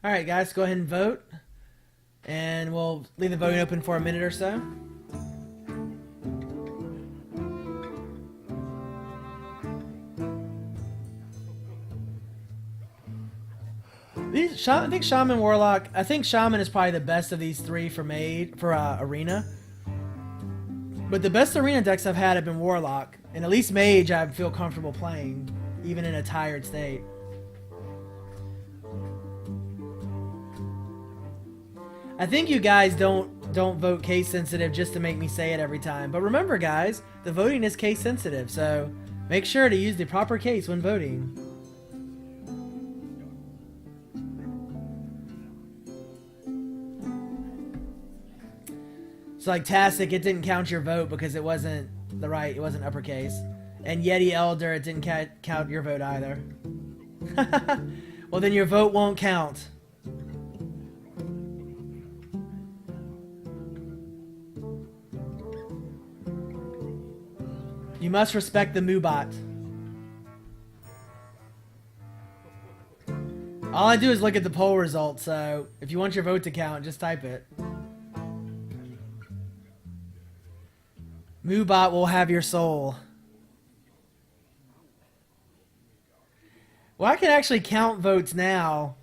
All right, guys, go ahead and vote, and we'll leave the voting open for a minute or so. I think Shaman Warlock. I think Shaman is probably the best of these three for Arena. But the best Arena decks I've had have been Warlock, and at least Mage I feel comfortable playing, even in a tired state. I think you guys don't vote case sensitive just to make me say it every time. But remember, guys, the voting is case sensitive, so make sure to use the proper case when voting. So like Tastic, it didn't count your vote because it wasn't it wasn't uppercase. And Yeti Elder, it didn't count your vote either. Well, then your vote won't count. You must respect the Moobot. All I do is look at the poll results, so if you want your vote to count, just type it. Moobot will have your soul. Well, I can actually count votes now.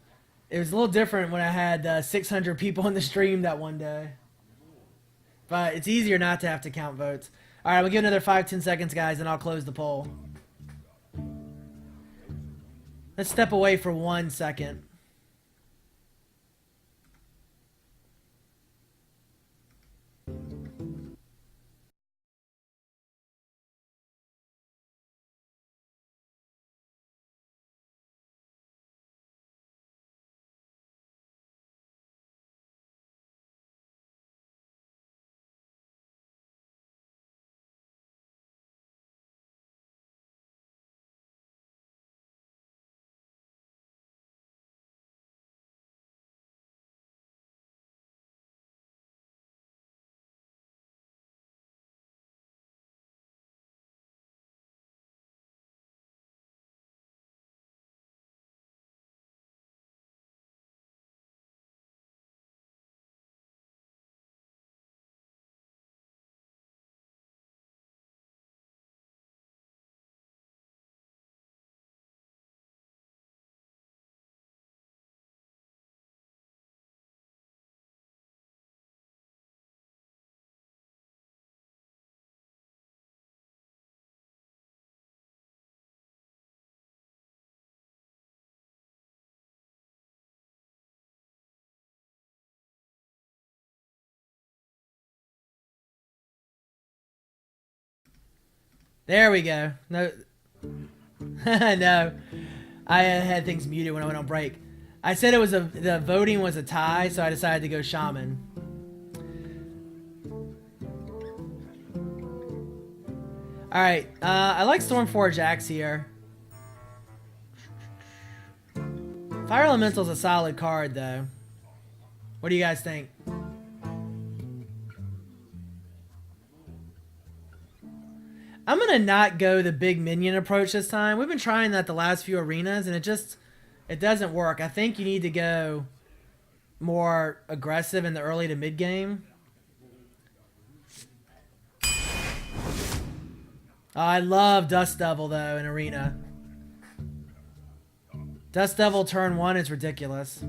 It was a little different when I had 600 people in the stream that one day. But it's easier not to have to count votes. Alright, we'll give another 5-10 seconds, guys, and I'll close the poll. Let's step away for 1 second. There we go. No, no, I had things muted when I went on break. I said the voting was a tie, so I decided to go Shaman. All right, I like Stormforge Axe here. Fire Elemental's a solid card, though. What do you guys think? I'm gonna not go the big minion approach this time. We've been trying that the last few arenas, and it doesn't work. I think you need to go more aggressive in the early to mid game. Oh, I love Dust Devil though in arena. Dust Devil turn 1 is ridiculous.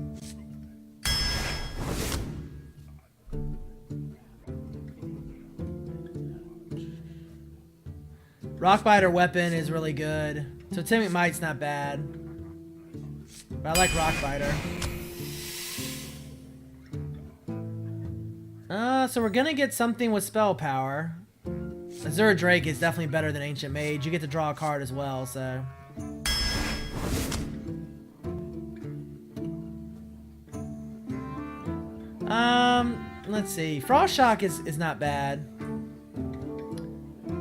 Rockbiter weapon is really good. Totemic Might's not bad. But I like Rockbiter. So we're gonna get something with spell power. Azure Drake is definitely better than Ancient Mage. You get to draw a card as well, so. Let's see. Frost Shock is not bad.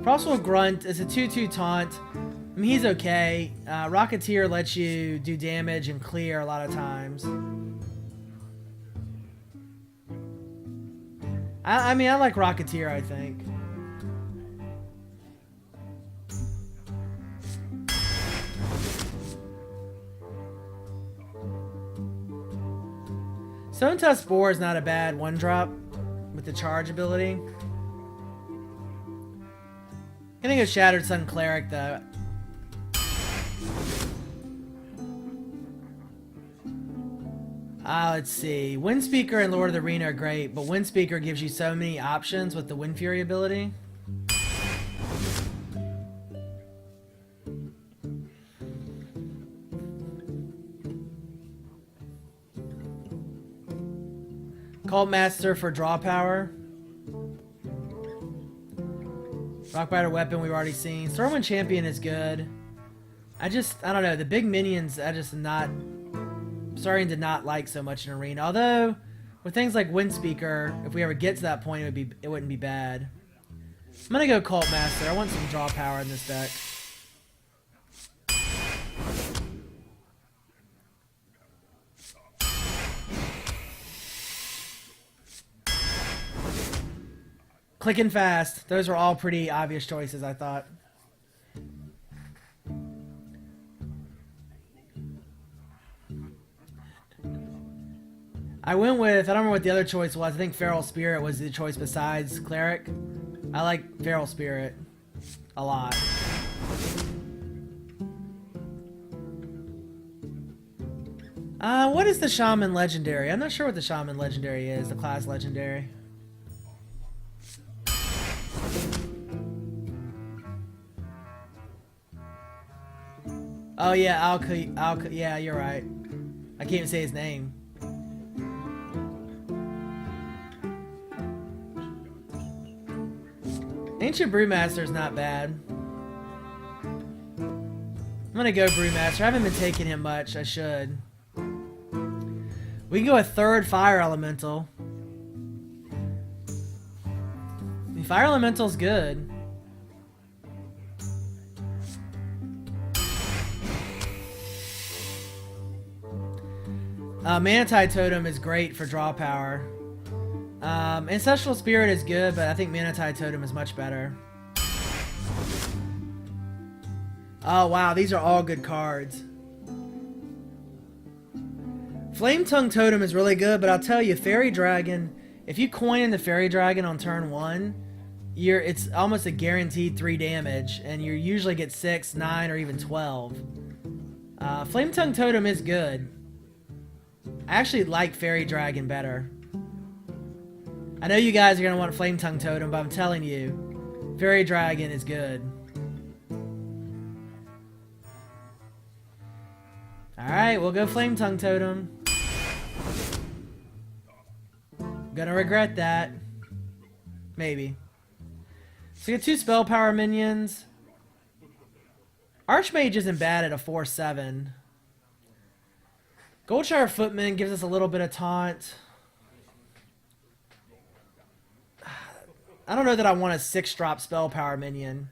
Frostwolf Grunt is a 2/2 taunt. I mean, he's okay. Rocketeer lets you do damage and clear a lot of times. I mean, I like Rocketeer, I think. Stone Tusk Boar is not a bad one drop with the charge ability. I think it's Shattered Sun Cleric though. Let's see. Windspeaker and Lord of the Arena are great, but Windspeaker gives you so many options with the Wind Fury ability. Cult Master for draw power. Rockbiter Weapon we've already seen. Stormwind Champion is good. I don't know. The big minions I just not starting to not like so much in Arena. Although with things like Windspeaker, if we ever get to that point, it wouldn't be bad. I'm gonna go Cult Master. I want some draw power in this deck. Clicking fast. Those are all pretty obvious choices, I thought. I went with, I don't remember what the other choice was. I think Feral Spirit was the choice besides Cleric. I like Feral Spirit a lot. What is the Shaman Legendary? I'm not sure what the Shaman Legendary is, the class Legendary. Oh yeah, yeah, you're right. I can't even say his name. Ancient Brewmaster is not bad. I'm gonna go Brewmaster. I haven't been taking him much. I should. We can go a third Fire Elemental. I mean, Fire Elemental's good. Manatide Totem is great for draw power. Ancestral Spirit is good, but I think Manatide Totem is much better. Oh wow, these are all good cards. Flame Tongue Totem is really good, but I'll tell you, Fairy Dragon, if you coin in the Fairy Dragon on turn 1, it's almost a guaranteed 3 damage, and you usually get 6, 9, or even 12. Flame Tongue Totem is good. I actually like Fairy Dragon better. I know you guys are going to want Flame Tongue Totem, but I'm telling you, Fairy Dragon is good. Alright, we'll go Flame Tongue Totem. Gonna regret that. Maybe. So we get 2 Spell Power minions. Archmage isn't bad at a 4/7. Goldshire Footman gives us a little bit of taunt. I don't know that I want a 6-drop Spell Power minion.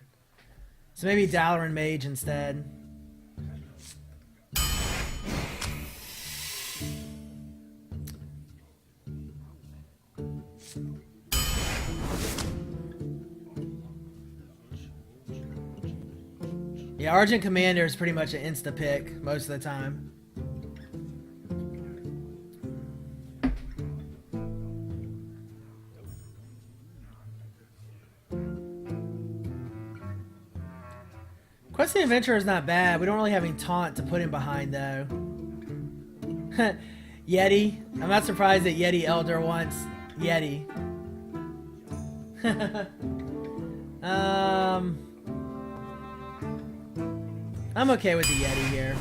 So maybe Dalaran Mage instead. Yeah, Argent Commander is pretty much an insta-pick most of the time. Questing Adventurer is not bad. We don't really have any taunt to put him behind, though. Yeti. I'm not surprised that Yeti Elder wants Yeti. I'm okay with the Yeti here.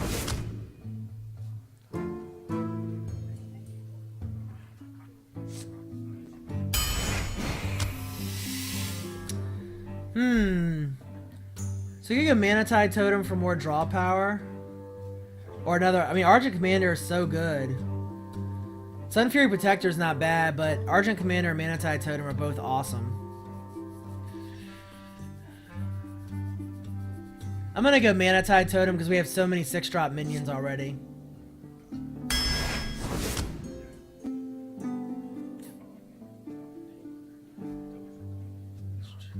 So you get a Manatide Totem for more draw power. Or another, I mean, Argent Commander is so good. Sun Fury Protector is not bad, but Argent Commander and Manatide Totem are both awesome. I'm gonna go Manatide Totem because we have so many 6-drop minions already.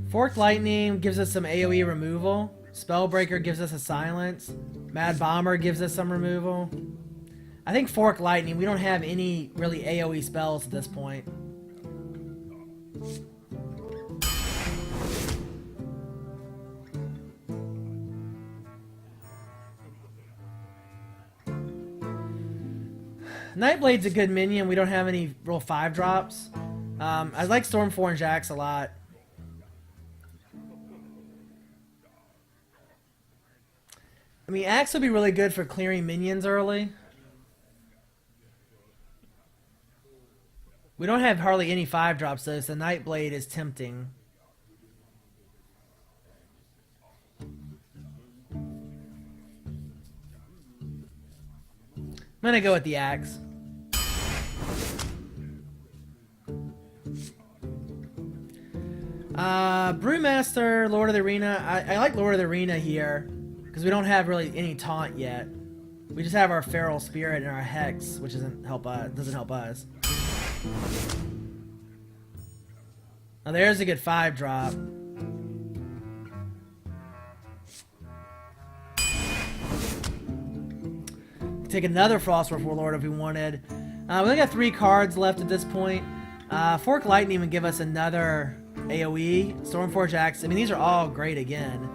Forked Lightning gives us some AoE removal. Spellbreaker gives us a silence. Mad Bomber gives us some removal. I think Fork Lightning, we don't have any really AoE spells at this point. Nightblade's a good minion. We don't have any real 5-drops. I like Stormforge Axe a lot. I mean, Axe would be really good for clearing minions early. We don't have hardly any 5-drops though, so Nightblade is tempting. I'm gonna go with the Axe. Brewmaster, Lord of the Arena. I like Lord of the Arena here because we don't have really any taunt yet. We just have our Feral Spirit and our Hex, which doesn't help us. Now there's a good 5-drop. Take another Frostwolf Warlord if we wanted. We only got 3 cards left at this point. Fork Lightning would give us another AoE. Stormforge Axe. I mean, these are all great again.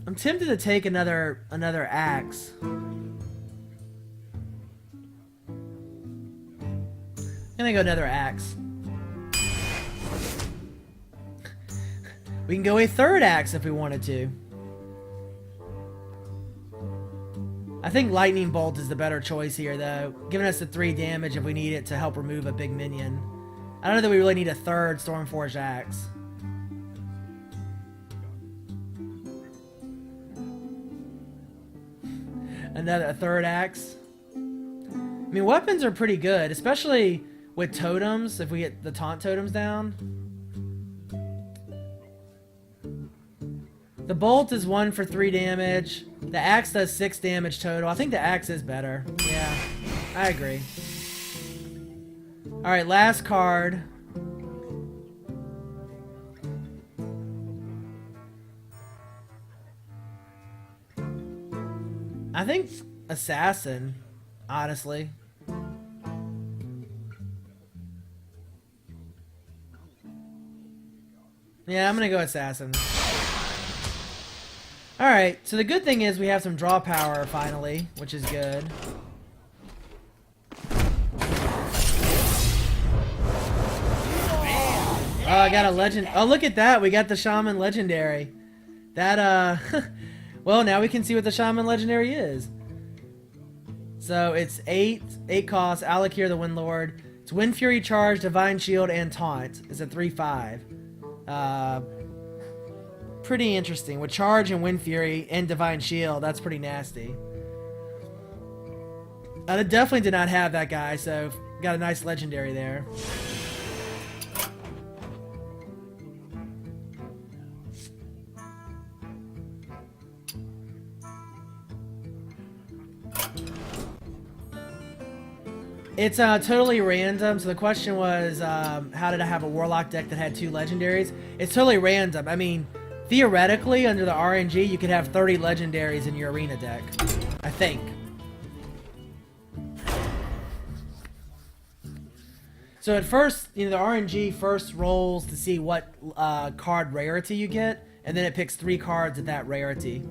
I'm tempted to take another Axe. I'm gonna go another Axe. We can go a 3rd Axe if we wanted to. I think Lightning Bolt is the better choice here, though, giving us the 3 damage if we need it to help remove a big minion. I don't know that we really need a 3rd Stormforge Axe. A 3rd Axe. I mean, weapons are pretty good, especially with totems, if we get the taunt totems down. The bolt is 1 for 3 damage. The axe does 6 damage total. I think the axe is better. Yeah, I agree. Alright, last card. I think Assassin, honestly. Yeah, I'm gonna go Assassin. Alright, so the good thing is we have some draw power finally, which is good. Oh, I got a legend. Oh, look at that. We got the Shaman Legendary. That, well, now we can see what the Shaman Legendary is. So it's 8 costs, Alakir the Windlord. It's Wind Fury Charge, Divine Shield, and Taunt. It's a 3/5. Pretty interesting. With Charge and Wind Fury and Divine Shield, that's pretty nasty. I definitely did not have that guy, so got a nice legendary there. It's totally random, so the question was, how did I have a Warlock deck that had 2 legendaries? It's totally random. I mean, theoretically, under the RNG, you could have 30 legendaries in your arena deck. I think. So at first, you know, the RNG first rolls to see what card rarity you get, and then it picks 3 cards at that rarity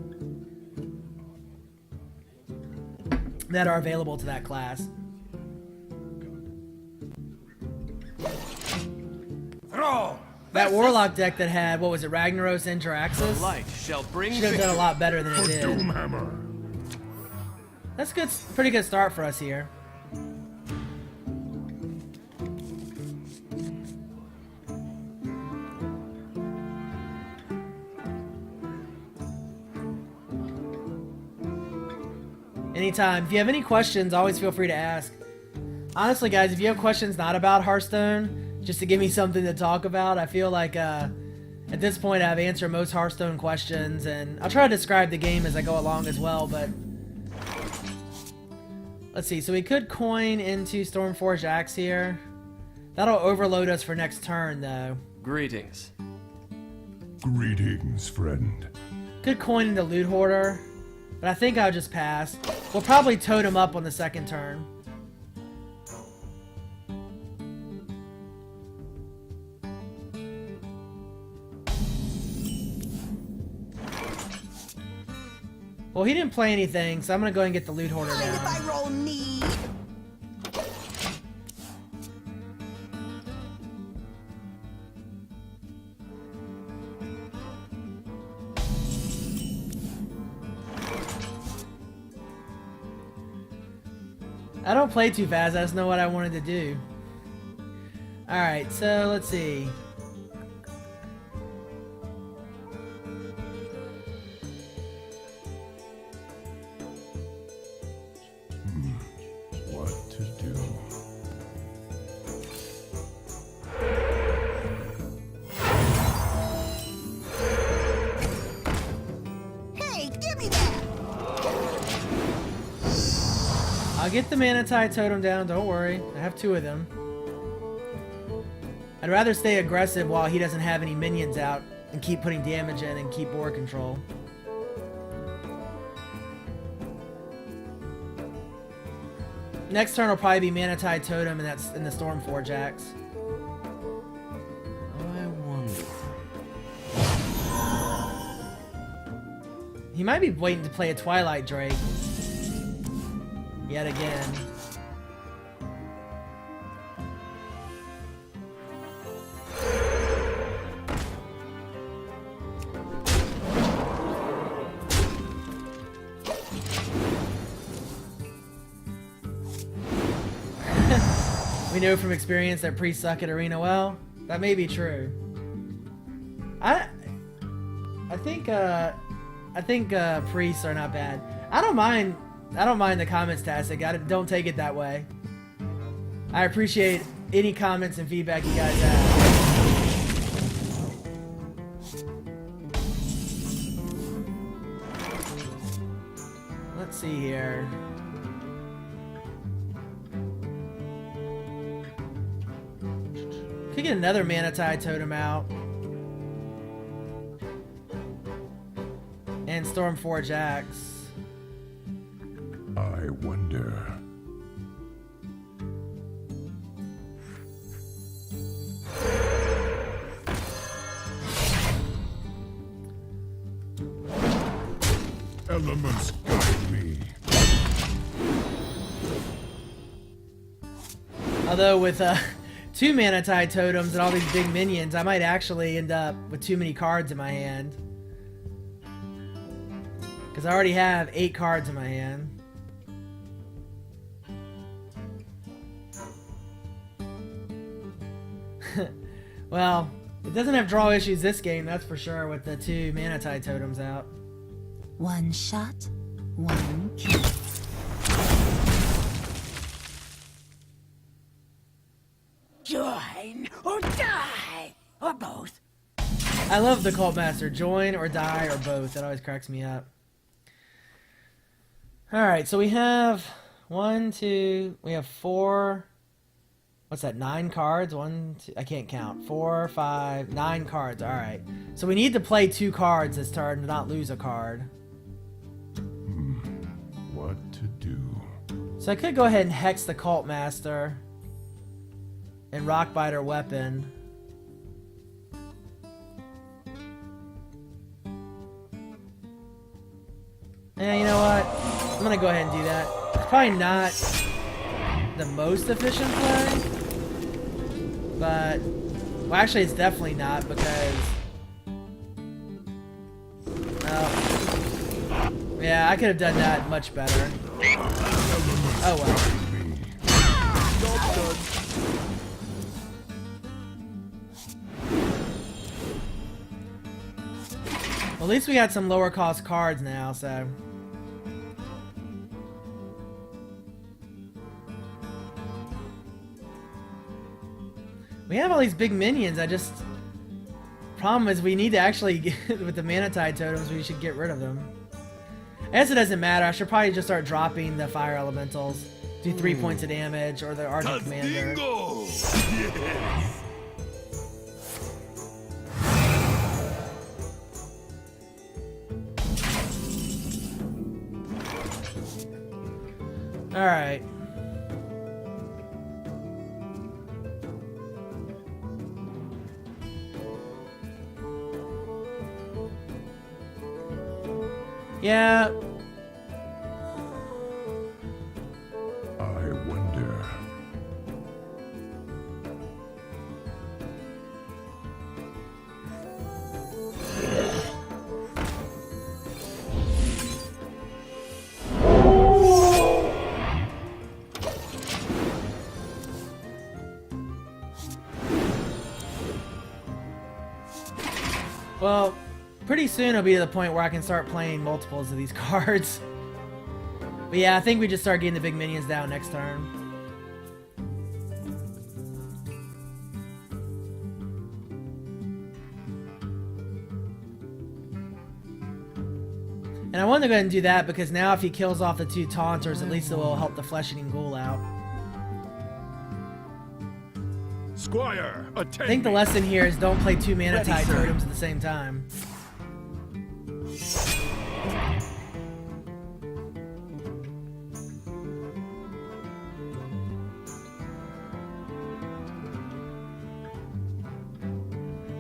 that are available to that class. That Warlock deck that had, what was it, Ragnaros and Jaraxxus? Light shall bring should have done a lot better than it did. Doomhammer. That's good, pretty good start for us here. Anytime. If you have any questions, always feel free to ask. Honestly, guys, if you have questions not about Hearthstone, just to give me something to talk about, I feel like at this point I've answered most Hearthstone questions, and I'll try to describe the game as I go along as well, but let's see. So we could coin into Stormforge Axe here. That'll overload us for next turn, though. Greetings. Greetings, friend. Could coin into Loot Hoarder. But I think I'll just pass. We'll probably totem up on the second turn. Well, he didn't play anything, so I'm gonna go ahead and get the loot hoarder down. If I roll need. I don't play too fast, I just know what I wanted to do. Alright, so let's see. What to do? Hey, give me that. I'll get the Manatide totem down, don't worry. I have 2 of them. I'd rather stay aggressive while he doesn't have any minions out and keep putting damage in and keep board control. Next turn will probably be Manatide totem, and that's in the Stormforge axe. I wonder. He might be waiting to play a Twilight Drake. Yet again. We know from experience that priests suck at arena. Well, that may be true. I think priests are not bad. I don't mind the comments, Tastic. Don't take it that way. I appreciate any comments and feedback you guys have. Let's see here. Could get another Manatide totem out. And Stormforge axe. I wonder. Elements guide me. Although with 2 Manatide totems and all these big minions, I might actually end up with too many cards in my hand. Because I already have 8 cards in my hand. Well, it doesn't have draw issues this game, that's for sure, with the 2 Manatide totems out. One shot, one kill. Join or die, or both. I love the Cult Master. Join or die or both. That always cracks me up. Alright, so we have 4. What's that? 9 cards? 1, 2, I can't count. 4, 5, 9 cards. Alright. So we need to play 2 cards this turn to not lose a card. What to do? So I could go ahead and hex the Cult Master and Rockbiter weapon. Yeah, you know what? I'm gonna go ahead and do that. It's probably not the most efficient play, but well, actually, it's definitely not because. Oh, yeah, I could have done that much better. Oh well. Well, at least we got some lower cost cards now, so. We have all these big minions, problem is we need to actually get, with the Manatide totems, we should get rid of them. I guess it doesn't matter, I should probably just start dropping the fire elementals. Do 3 points of damage, or the Ardent Commander. Yes. Alright. Yeah. I wonder. Well, pretty soon it'll be to the point where I can start playing multiples of these cards. But yeah, I think we just start getting the big minions down next turn. And I want to go ahead and do that because now if he kills off the 2 taunters, at least it will help the flesh-eating ghoul out. Squire, attend I think the me. lesson here is don't play 2 mana Ready, tide sir. totems at the same time.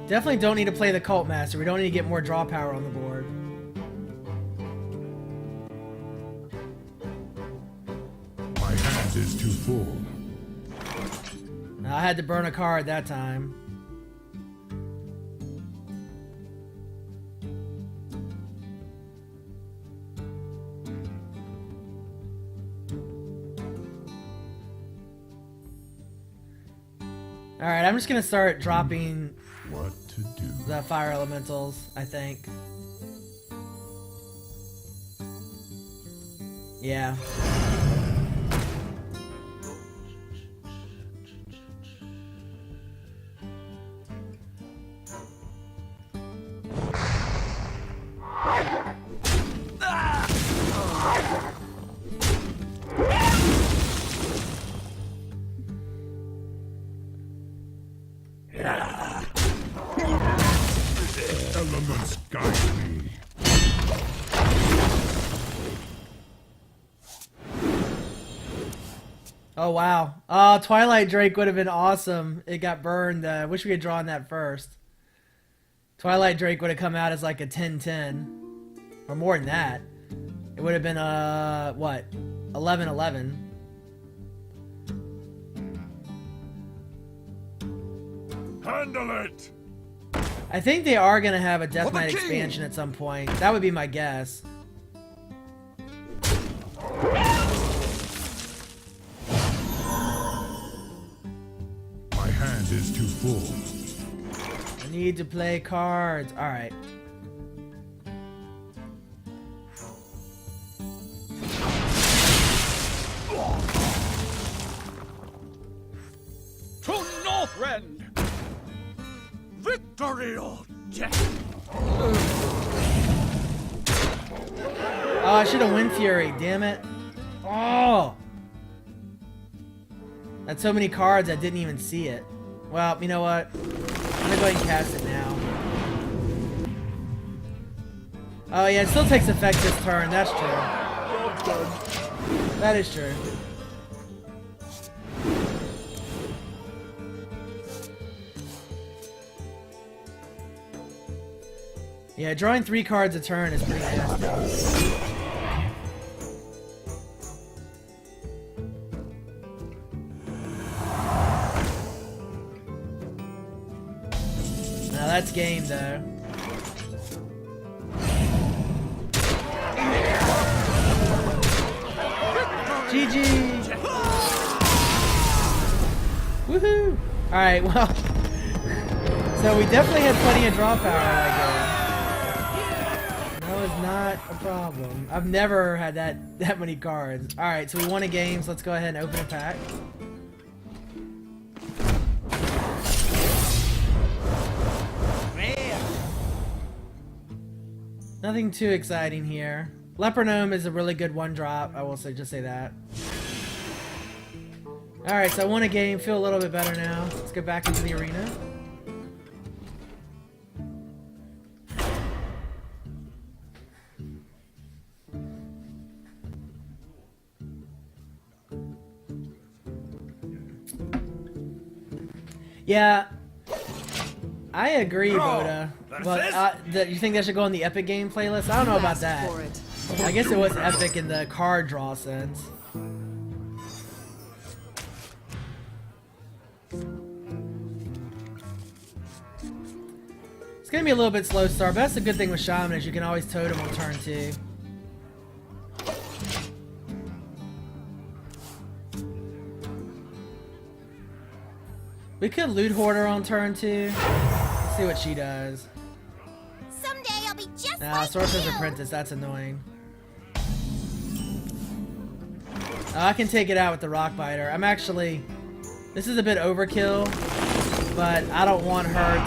Definitely don't need to play the Cult Master. We don't need to get more draw power on the board. My hand is too full. I had to burn a card that time. Alright, I'm just gonna start dropping What to do? the fire elementals, I think. Yeah. Elements guide me. Oh wow. Oh, Twilight Drake would have been awesome. It got burned. Wish we had drawn that first. Twilight Drake would have come out as like a 10-10. Or more than that. It would have been what? 11-11. Handle it! I think they are gonna have a Death For the Knight king! expansion at some point. That would be my guess. My hand is too full. I need to play cards. Alright. To Northrend! Victory or death! Oh, I should have Wind Fury. Damn it. Oh! That's so many cards I didn't even see it. Well, you know what? I'm gonna go ahead and cast it now. Oh yeah, it still takes effect this turn. That's true. That is true. Yeah, drawing 3 cards a turn is pretty nasty. Now that's game though. GG! Woohoo! Alright, well. So we definitely had plenty of draw power that game. That was not a problem. I've never had that many cards. Alright, so we won a game, so let's go ahead and open a pack. Nothing too exciting here. Leper Gnome is a really good one drop. I will say, just say that. Alright, so I won a game. Feel a little bit better now. Let's go back into the arena. Yeah, I agree, Oh, Boda. that's Well, you think that should go on the Epic Game playlist? I don't know about that. For it. I guess it was epic in the card draw sense. It's gonna be a little bit slow start, but that's the good thing with Shaman is you can always totem on turn 2. We could loot hoarder on turn 2. Let's see what she does. Someday I'll be just Nah, like Sorcerer's you. Apprentice, that's annoying. I can take it out with the Rock Biter. I'm actually... This is a bit overkill, but I don't want her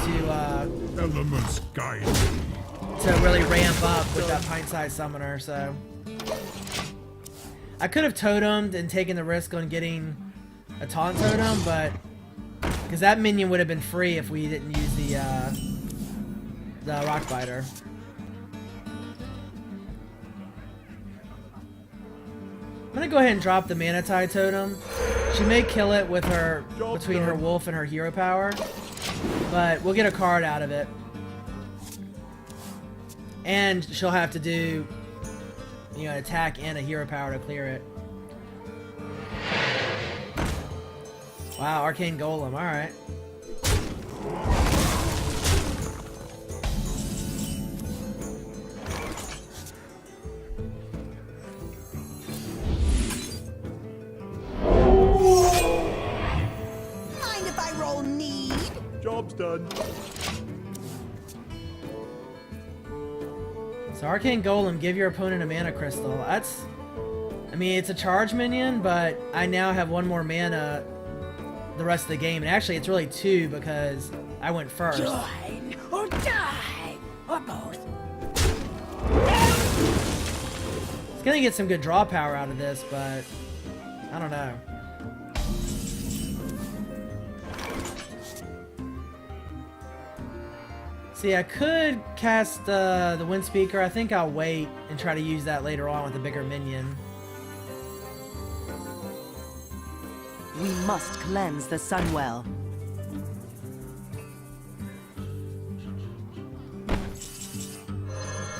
Elements guide me. to really ramp up with that pint-sized summoner, so... I could have totemed and taken the risk on getting a taunt totem, but... Because that minion would have been free if we didn't use the Rock Biter. I'm gonna go ahead and drop the Manatide totem. She may kill it with her between her wolf and her hero power, but we'll get a card out of it. And she'll have to do, you know, an attack and a hero power to clear it. Wow, Arcane Golem, alright. Mind if I roll need? Job's done. So Arcane Golem, give your opponent a mana crystal. That's... I mean, it's a charge minion, but I now have one more mana the rest of the game. And actually, it's really 2 because I went first. Join or die, or both. It's gonna get some good draw power out of this, but... I don't know. See, I could cast the Wind Speaker. I think I'll wait and try to use that later on with a bigger minion. We must cleanse the Sunwell.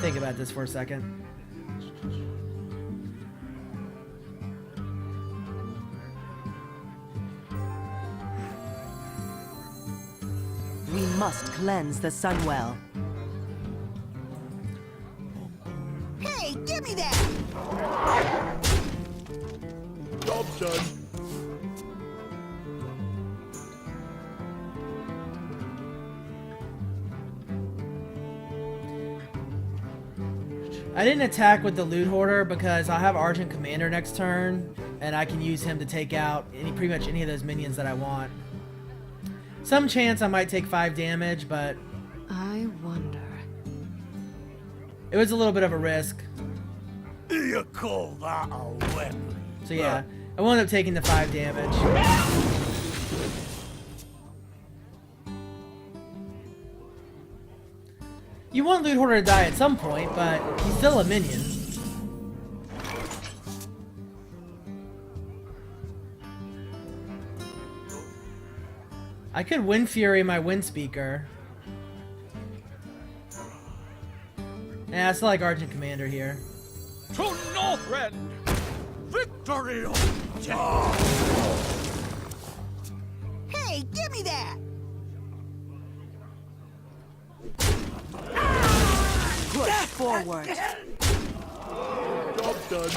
Think about this for a second. We must cleanse the Sunwell. Hey, give me that! Job's done. I didn't attack with the Loot Hoarder because I'll have Argent Commander next turn, and I can use him to take out pretty much any of those minions that I want. Some chance I might take 5 damage, but I wonder. it was a little bit of a risk. You call that a weapon? So yeah, I wound up taking the 5 damage. You want Loot Hoarder to die at some point, but he's still a minion. I could Wind Fury my Wind Speaker. Nah, I still like Argent Commander here. To Northrend! Victory or death! Hey, give me that! Push forward. Job's done.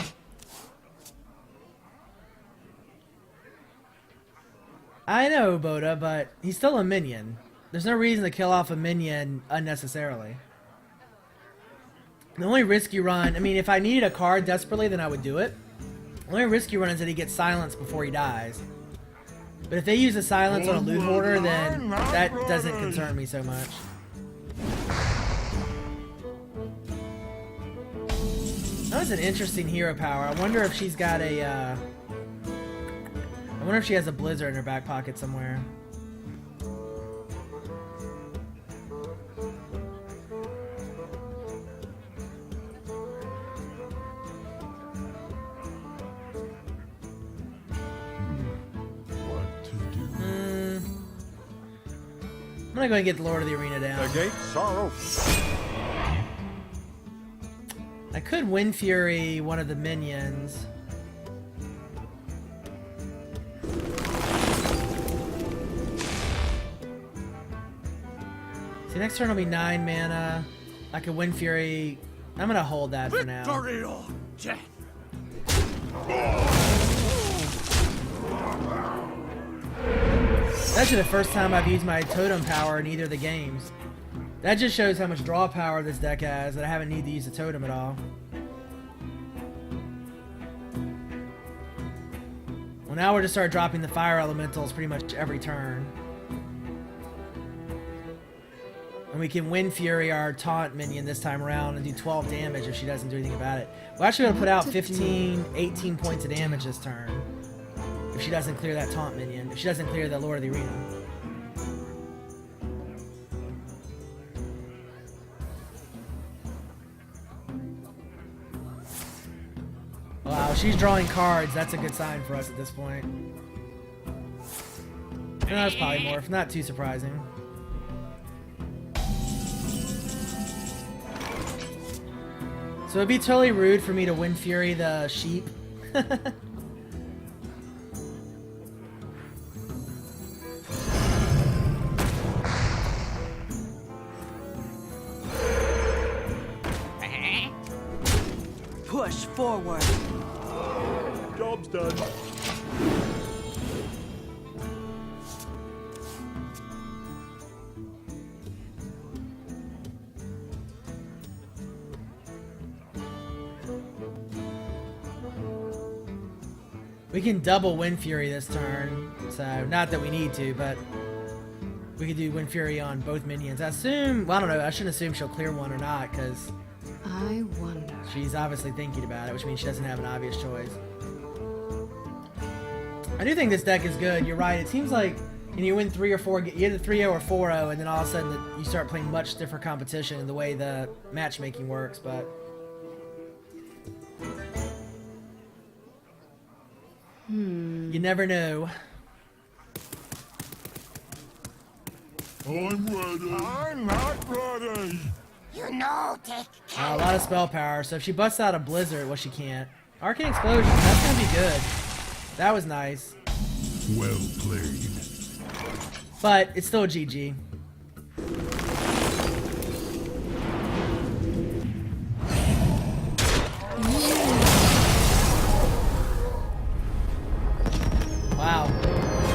I know, Boda, but he's still a minion. There's no reason to kill off a minion unnecessarily. The only risk you run, I mean, if I needed a card desperately, then I would do it. The only risk you run is that he gets silenced before he dies. But if they use a silence on a Loot Hoarder, then that doesn't concern me so much. That was an interesting hero power. I wonder if she's got a, I wonder if she has a Blizzard in her back pocket somewhere. What to do? gonna go and get the Lord of the Arena down. The gates are open. I could Wind Fury one of the minions. See, next turn will be 9 mana. I could Wind Fury. I'm gonna hold that for now. Victory or death. That's actually the first time I've used my totem power in either of the games. That just shows how much draw power this deck has, that I haven't needed to use the totem at all. Well, now we're just start dropping the fire elementals pretty much every turn. And we can Wind Fury our taunt minion this time around and do 12 damage if she doesn't do anything about it. We're actually going to put out 15, 18 points of damage this turn. If she doesn't clear that taunt minion. If she doesn't clear the Lord of the Arena. Wow, she's drawing cards. That's a good sign for us at this point. And that's polymorph. Not too surprising. So it'd be totally rude for me to Wind Fury the sheep. Push forward. Job's done. We can double Wind Fury this turn, so not that we need to, but we could do Wind Fury on both minions. I assume, well, I don't know, I shouldn't assume she'll clear one or not, because I wonder. she's obviously thinking about it, which means she doesn't have an obvious choice. I do think this deck is good, you're right, it seems like you win 3 or 4, you either 3-0 or 4-0, and then all of a sudden you start playing much stiffer competition in the way the matchmaking works, but... You never know. I'm ready. I'm not ready. You know, take A lot of spell power, so if she busts out a Blizzard, well, she can't. Arcane Explosion, that's gonna be good. That was nice. Well played. But it's still a GG. Wow.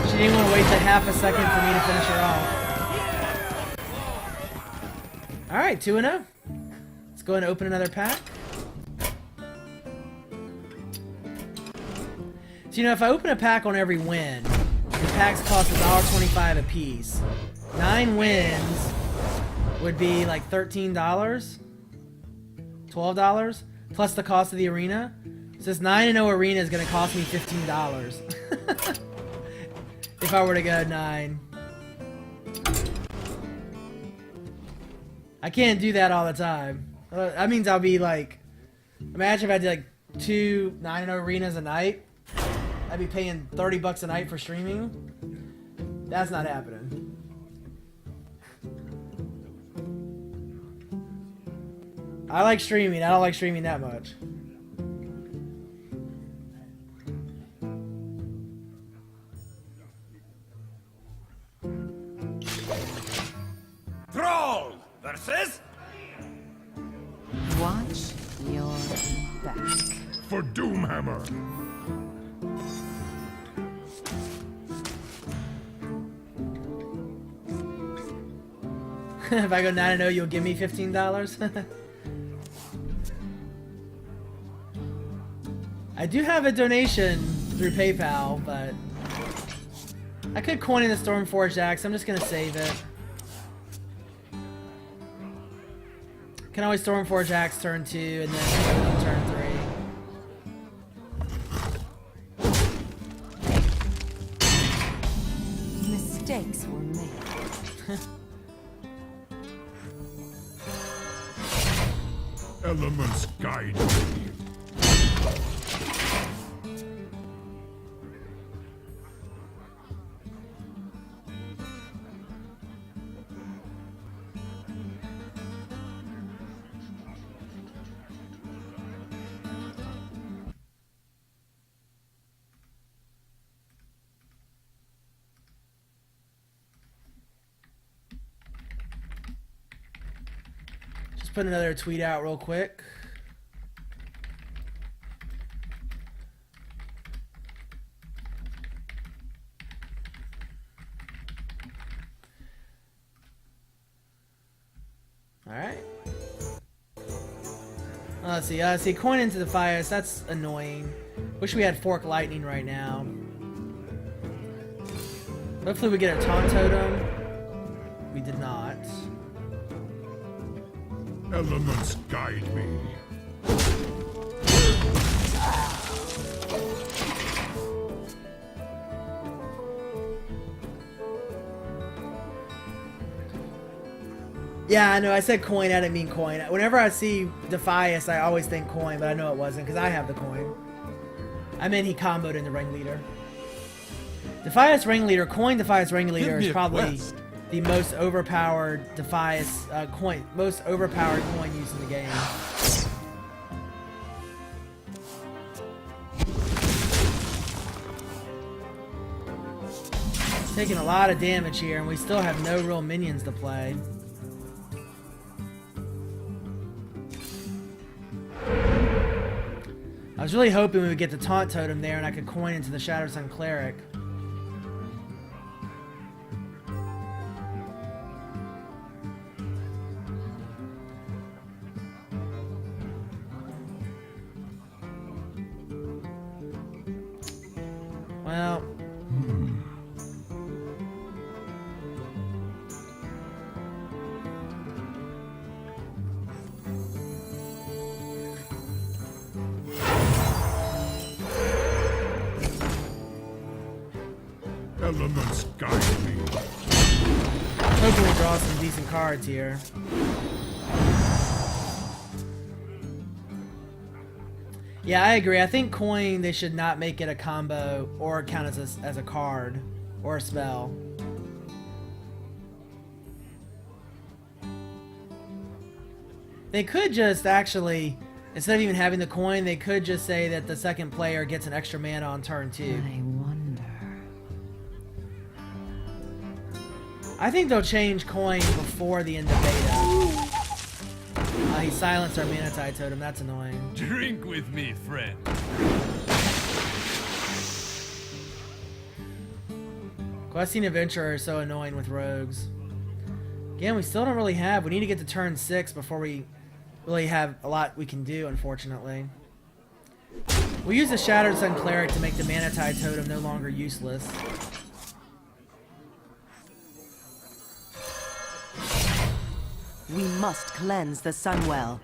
She didn't want to wait the half a second for me to finish her off. Alright, 2-0. Let's go ahead and open another pack. So, if I open a pack on every win, the packs cost $1.25 a piece. 9 wins would be like $13? $12? Plus the cost of the arena. So this 9-0 arena is going to cost me $15. If I were to go 9. I can't do that all the time. That means I'll be like... Imagine if I did like 2 9-0 arenas a night. I'd be paying $30 a night for streaming. That's not happening. I like streaming. I don't like streaming that much. Thrall versus Watch your back. For Doomhammer. If I go 9-0, you'll give me $15? I do have a donation through PayPal, but I could coin in the Stormforged Axe. I'm just gonna save it. Can always Stormforged Axe turn 2 and then turn 3. Mistakes were made. Elements guide me. put another tweet out real quick. Alright. Let's see. See, coin into the fires. That's annoying. Wish we had Fork Lightning right now. Hopefully we get a Taunt Totem. We did not. Elements guide me. Yeah, I know. I said coin. I didn't mean coin. Whenever I see Defias, I always think coin, but I know it wasn't because I have the coin. I meant he comboed into Ringleader. Defias Ringleader, coin Defias Ringleader is probably the most overpowered Defias coin, most overpowered coin used in the game. Taking a lot of damage here, and we still have no real minions to play. I was really hoping we would get the Taunt Totem there and I could coin into the Shattered Sun Cleric. Well... Elements guide me. hoping we draw some decent cards here. Yeah, I agree. I think coin, they should not make it a combo or count as a card or a spell. They could just actually, instead of even having the coin, they could just say that the second player gets an extra mana on turn 2. I wonder. I think they'll change coin before the end of beta. He silenced our Mana Tide Totem. That's annoying. Drink with me, friend. Questing Adventurer is so annoying with rogues. Again, we still don't really have. We need to get to turn 6 before we really have a lot we can do, unfortunately. We use the Shattered Sun Cleric to make the Mana Tide Totem no longer useless. We must cleanse the Sunwell.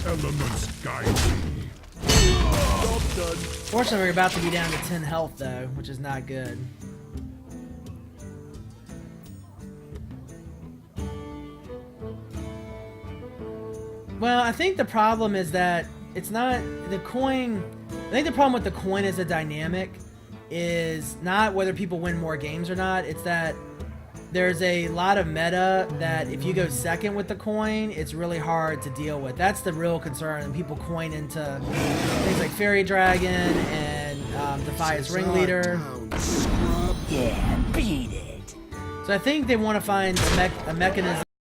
Elements guide me. Fortunately, we're about to be down to 10 health, though, which is not good. Well, I think the problem is that it's not the coin. I think the problem with the coin as a dynamic is not whether people win more games or not. It's that there's a lot of meta that if you go second with the coin, it's really hard to deal with. That's the real concern. And people coin into things like Fairy Dragon and Defias Ringleader. Yeah, beat it. So I think they want to find a mechanism